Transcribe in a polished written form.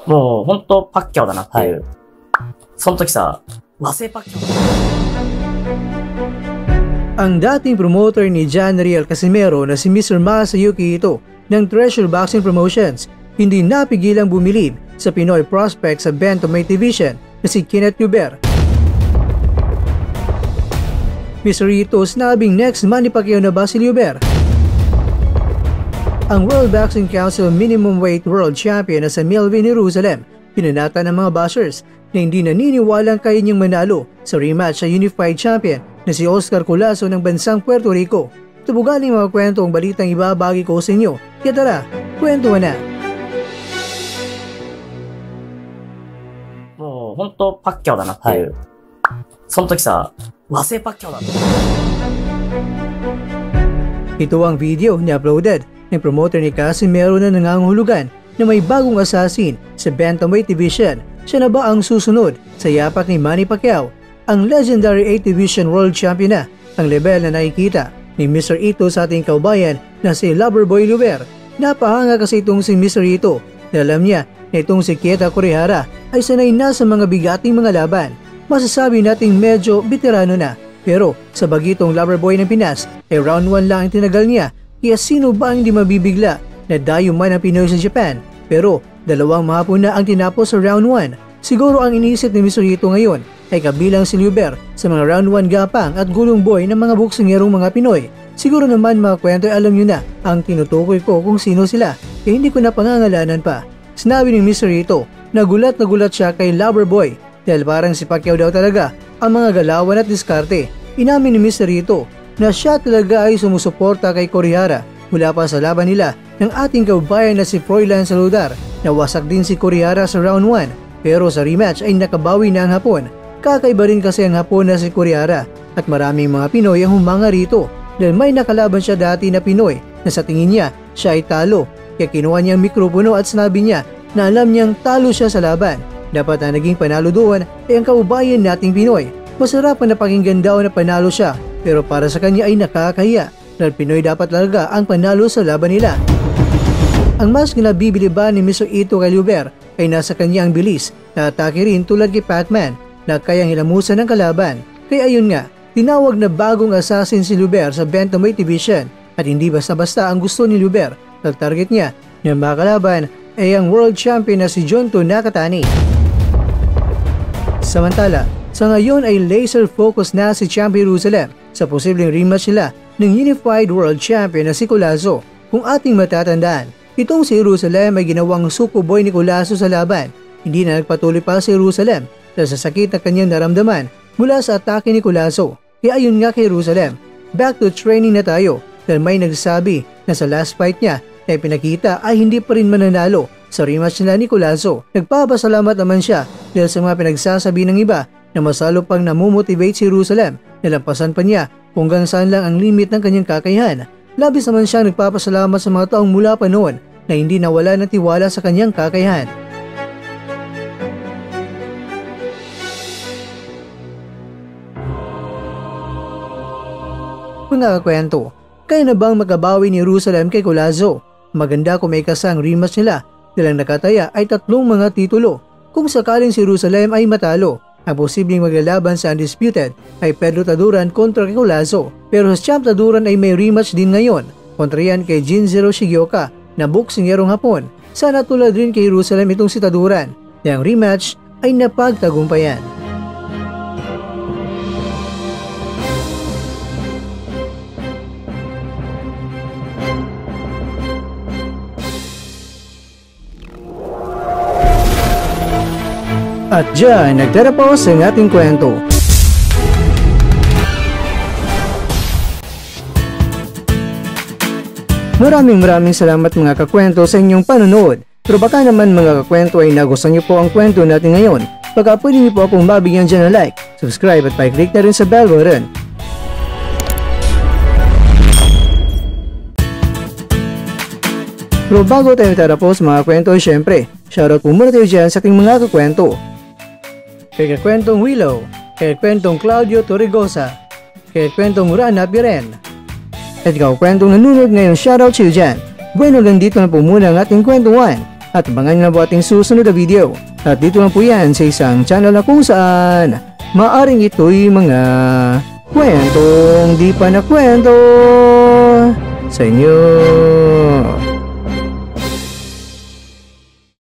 もう本当パッキャオだなっていう。はい、その時さ、和製パッキャオ。Ang dating promoter ni John Riel Casimero na si Mr. Masayuki Ito ng Treasure Boxing Promotions hindi napigilang bumilib sa Pinoy prospect sa bantamweight division na si Kenneth Hubert. Mr. Ito sinabing next Manny Pacquiao na ba si Hubert? Ang World Boxing Council Minimum Weight World Champion na sa Melvin Jerusalem pinanata ng mga bashers na hindi naniniwalang kaya niyang manalo sa rematch sa Unified Champion na si Oscar Colazo ng bansang Puerto Rico. Ito po galing mga kwentong balitang ibabagi ko sa inyo. Kaya tara, kwento na! もう本当パッキャオだなっていう。はい、その時さ、和製パッキャオだった。Ito ang video na uploaded ng promoter ni Casimero na nangangahulugan na may bagong assassin sa bantamweight division. Siya na ba ang susunod sa yapak ni Manny Pacquiao? Ang legendary 8th Division World Champion na ang level na nakikita ni Mr. Ito sa ating kaubayan na si Loverboy Hubert. Napahanga kasi itong si Mr. Ito na alam niya na itong si Keita Kurihara ay sanay na sa mga bigating mga laban. Masasabi nating medyo veterano na, pero sa bagitong Loverboy ng Pinas ay round 1 lang ang tinagal niya. Kaya sino ba ang hindi mabibigla na dayo man ang Pinoy sa Japan? Pero 2 mahapon na ang tinapos sa round 1. Siguro ang iniisip ni Mr. Ito ngayon ay kabilang si Hubert sa mga round 1 gapang at gulong boy ng mga boksingerong mga Pinoy. Siguro naman mga kwento ay alam nyo na ang tinutukoy ko kung sino sila, kaya hindi ko na pangangalanan pa. Sinabi ni Mr. Ito na gulat siya kay Loverboy dahil parang si Pacquiao daw talaga ang mga galawan at diskarte. Inamin ni Mr. Ito na siya talaga ay sumusuporta kay Kurihara mula pa sa laban nila ng ating kaubayan na si Froilan Saludar. Nawasak din si Kurihara sa round 1 pero sa rematch ay nakabawi na ang Hapon. Kakaiba rin kasi ang Hapon na si Kurihara at maraming mga Pinoy ang humanga rito dahil may nakalaban siya dati na Pinoy na sa tingin niya siya ay talo. Kaya kinuha niya ang mikropono at sinabi niya na alam niyang talo siya sa laban. Dapat na naging panalo doon ay ang kaubayan nating Pinoy. Masarap ang napakinggan daw na panalo siya pero para sa kanya ay nakakahiya dahil Pinoy dapat talaga ang panalo sa laban nila. Ang mas kinabibiliban ni Mr. Ito kay Hubert ay nasa kanya ang bilis na atake rin tulad kay Pacman na kayang hilamusan ng kalaban. Kaya ayun nga, tinawag na bagong assassin si Hubert sa bantamweight division at hindi basta-basta ang gusto ni Hubert. Ang target niya na makalaban ay ang world champion na si Junto Nakatani. Samantala, sa ngayon ay laser focus na si Champion Jerusalem sa posibleng rematch nila ng Unified World Champion na si Colazo. Kung ating matatandaan, itong si Jerusalem ay ginawang sukuboy ni Colazo sa laban. Hindi na nagpatuloy pa si Jerusalem dahil sa sakit na kanyang naramdaman mula sa atake ni Colazo. Kaya ayun nga kay Jerusalem, back to training na tayo dahil may nagsabi na sa last fight niya na ipinakita ay hindi pa rin mananalo sa rematch nila ni Colazo. Nagpapasalamat naman siya dahil sa mga pinagsasabi ng iba na masalo pang namumotivate si Jerusalem. Nalampasan pa niya kung hanggang saan lang ang limit ng kanyang kakayahan. Labis naman siya nagpapasalamat sa mga taong mula pa noon na hindi nawala ng tiwala sa kanyang kakayahan. Mga kwento, kaya na bang magabawi ni Jerusalem kay Colazo? Maganda kung may kasang rematch nila dahil ang nakataya ay 3 mga titulo. Kung sakaling si Jerusalem ay matalo, ang posibleng maglalaban sa undisputed ay Pedro Taduran kontra kay Colazo. Pero sa Champ Taduran ay may rematch din ngayon kontra yan kay Jinzero Shigioka na boksingerong Hapon. Sana tulad rin kay Jerusalem itong si Taduran na ang rematch ay napagtagumpayan. At dyan, nagtatapos ang ating kwento. Maraming salamat mga kakwento sa inyong panonood. Pero baka naman mga kakwento ay nagustuhan niyo po ang kwento natin ngayon. Baka pwede niyo po akong mabigyan dyan ng like, subscribe at pa-click na rin sa bell button. Pero bago tayo tatapos mga kwento, syempre, shoutout po muna tayo dyan sa ating mga kakwento. Kay kakwentong Willow, kay kakwentong Claudio Torregosa, kay kakwentong Rana Biren, at kakwentong nanonood ngayon, shoutout sa iyo dyan. Bueno, hanggang dito na po muna ang ating kwentuhan. at abangan nyo na po ating susunod na video. At dito lang po yan sa isang channel na kung saan maaring ito'y mga kwentong di pa na kwento sa inyo.